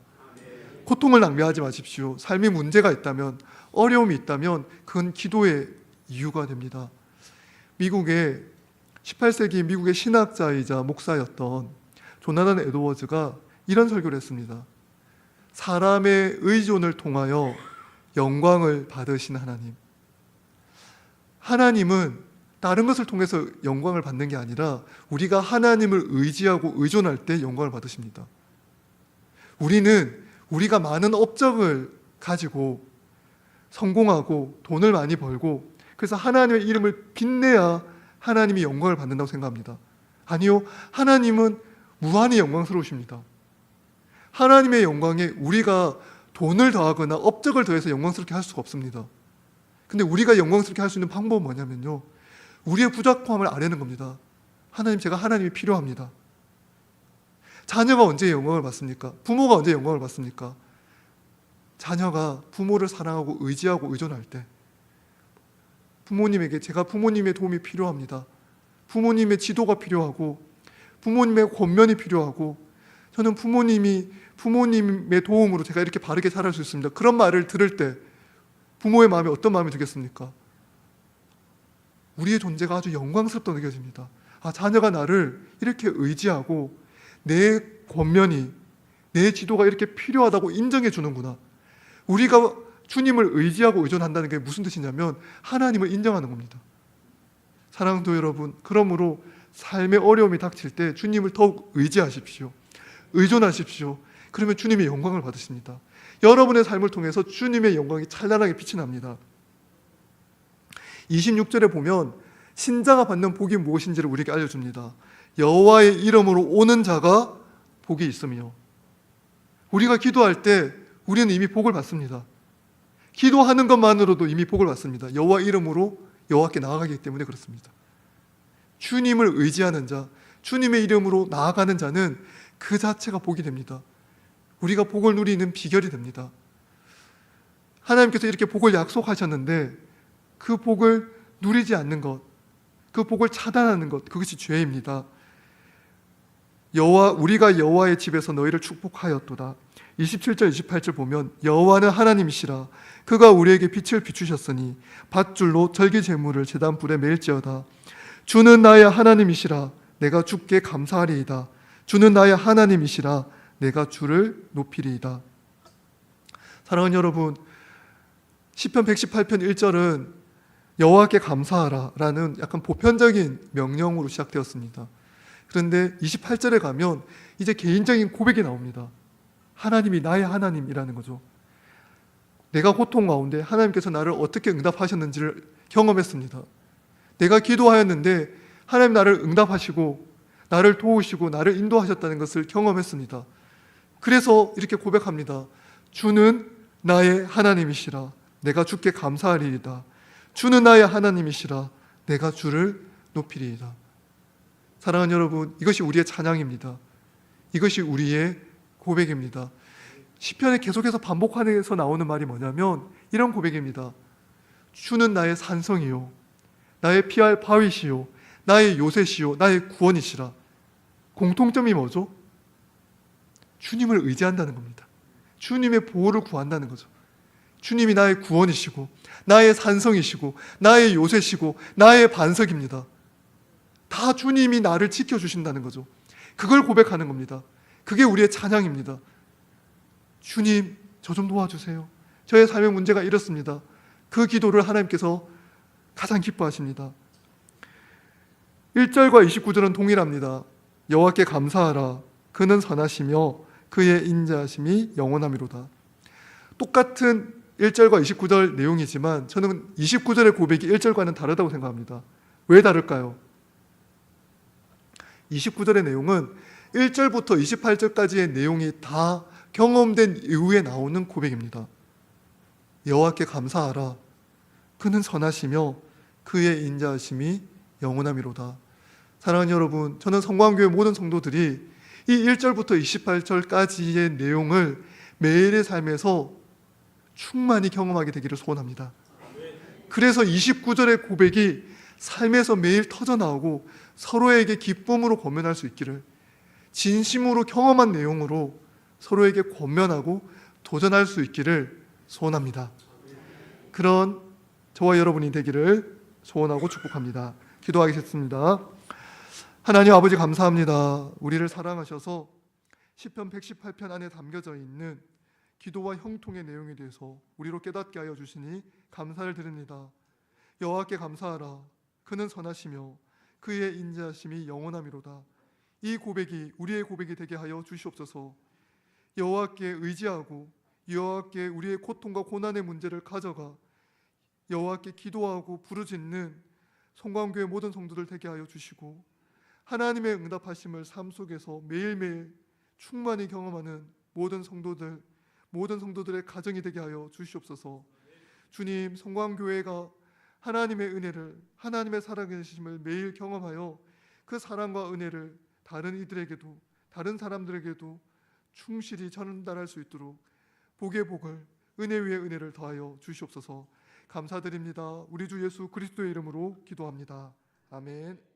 고통을 낭비하지 마십시오. 삶에 문제가 있다면, 어려움이 있다면 그건 기도의 이유가 됩니다. 미국의 18세기 미국의 신학자이자 목사였던 조나단 에드워즈가 이런 설교를 했습니다. 사람의 의존을 통하여 영광을 받으신 하나님. 하나님은 다른 것을 통해서 영광을 받는 게 아니라 우리가 하나님을 의지하고 의존할 때 영광을 받으십니다. 우리는 우리가 많은 업적을 가지고 성공하고 돈을 많이 벌고 그래서 하나님의 이름을 빛내야 하나님이 영광을 받는다고 생각합니다. 아니요, 하나님은 무한히 영광스러우십니다. 하나님의 영광에 우리가 돈을 더하거나 업적을 더해서 영광스럽게 할 수가 없습니다. 근데 우리가 영광스럽게 할 수 있는 방법은 뭐냐면요, 우리의 부족함을 아뢰는 겁니다. 하나님, 제가 하나님이 필요합니다. 자녀가 언제 영광을 받습니까? 부모가 언제 영광을 받습니까? 자녀가 부모를 사랑하고 의지하고 의존할 때, 부모님에게 제가 부모님의 도움이 필요합니다. 부모님의 지도가 필요하고 부모님의 권면이 필요하고 저는 부모님의 도움으로 제가 이렇게 바르게 살아갈 수 있습니다. 그런 말을 들을 때 부모의 마음에 어떤 마음이 들겠습니까? 우리의 존재가 아주 영광스럽다고 느껴집니다. 아, 자녀가 나를 이렇게 의지하고 내 권면이, 내 지도가 이렇게 필요하다고 인정해 주는구나. 우리가 주님을 의지하고 의존한다는 게 무슨 뜻이냐면 하나님을 인정하는 겁니다. 사랑도 여러분, 그러므로 삶의 어려움이 닥칠 때 주님을 더욱 의지하십시오. 의존하십시오. 그러면 주님의 영광을 받으십니다. 여러분의 삶을 통해서 주님의 영광이 찬란하게 빛이 납니다. 26절에 보면 신자가 받는 복이 무엇인지를 우리에게 알려줍니다. 여호와의 이름으로 오는 자가 복이 있으며, 우리가 기도할 때 우리는 이미 복을 받습니다. 기도하는 것만으로도 이미 복을 받습니다. 여호와 이름으로 여호와께 나아가기 때문에 그렇습니다. 주님을 의지하는 자, 주님의 이름으로 나아가는 자는 그 자체가 복이 됩니다. 우리가 복을 누리는 비결이 됩니다. 하나님께서 이렇게 복을 약속하셨는데 그 복을 누리지 않는 것, 그 복을 차단하는 것, 그것이 죄입니다. 우리가 여호와의 집에서 너희를 축복하였도다. 27절 28절 보면 여호와는 하나님이시라. 그가 우리에게 빛을 비추셨으니 밧줄로 절기 제물을 제단 불에 매일지어다. 주는 나의 하나님이시라. 내가 주께 감사하리이다. 주는 나의 하나님이시라. 내가 주를 높이리이다. 사랑하는 여러분, 시편 118편 1절은 여호와께 감사하라 라는 약간 보편적인 명령으로 시작되었습니다. 그런데 28절에 가면 이제 개인적인 고백이 나옵니다. 하나님이 나의 하나님이라는 거죠. 내가 고통 가운데 하나님께서 나를 어떻게 응답하셨는지를 경험했습니다. 내가 기도하였는데 하나님 나를 응답하시고 나를 도우시고 나를 인도하셨다는 것을 경험했습니다. 그래서 이렇게 고백합니다. 주는 나의 하나님이시라. 내가 주께 감사하리이다. 주는 나의 하나님이시라. 내가 주를 높이리이다. 사랑하는 여러분, 이것이 우리의 찬양입니다. 이것이 우리의 고백입니다. 시편에 계속해서 반복하면서 나오는 말이 뭐냐면 이런 고백입니다. 주는 나의 산성이요, 나의 피할 바위시요, 나의 요새시요, 나의 구원이시라. 공통점이 뭐죠? 주님을 의지한다는 겁니다. 주님의 보호를 구한다는 거죠. 주님이 나의 구원이시고 나의 산성이시고 나의 요새시고 나의 반석입니다. 다 주님이 나를 지켜주신다는 거죠. 그걸 고백하는 겁니다. 그게 우리의 찬양입니다. 주님, 저 좀 도와주세요. 저의 삶의 문제가 이렇습니다. 그 기도를 하나님께서 가장 기뻐하십니다. 1절과 29절은 동일합니다. 여호와께 감사하라. 그는 선하시며 그의 인자하심이 영원함이로다. 똑같은 1절과 29절 내용이지만 저는 29절의 고백이 1절과는 다르다고 생각합니다. 왜 다를까요? 29절의 내용은 1절부터 28절까지의 내용이 다 경험된 이후에 나오는 고백입니다. 여호와께 감사하라. 그는 선하시며 그의 인자하심이 영원함이로다. 사랑하는 여러분, 저는 성광교회 모든 성도들이 이 1절부터 28절까지의 내용을 매일의 삶에서 충만히 경험하게 되기를 소원합니다. 그래서 29절의 고백이 삶에서 매일 터져나오고 서로에게 기쁨으로 권면할 수 있기를, 진심으로 경험한 내용으로 서로에게 권면하고 도전할 수 있기를 소원합니다. 그런 저와 여러분이 되기를 소원하고 축복합니다. 기도하겠습니다. 하나님 아버지, 감사합니다. 우리를 사랑하셔서 시편 118편 안에 담겨져 있는 기도와 형통의 내용에 대해서 우리로 깨닫게 하여 주시니 감사를 드립니다. 여호와께 감사하라. 그는 선하시며 그의 인자하심이 영원함이로다. 이 고백이 우리의 고백이 되게 하여 주시옵소서. 여호와께 의지하고 여호와께 우리의 고통과 고난의 문제를 가져가 여호와께 기도하고 부르짖는 성광교회 모든 성도들 되게 하여 주시고, 하나님의 응답하심을 삶 속에서 매일매일 충만히 경험하는 모든 성도들의 가정이 되게 하여 주시옵소서. 주님, 성광교회가 하나님의 은혜를, 하나님의 살아계심을 매일 경험하여 그 사랑과 은혜를 다른 이들에게도, 다른 사람들에게도 충실히 전달할 수 있도록 복의 복을, 은혜 위에 은혜를 더하여 주시옵소서. 감사드립니다. 우리 주 예수 그리스도의 이름으로 기도합니다. 아멘.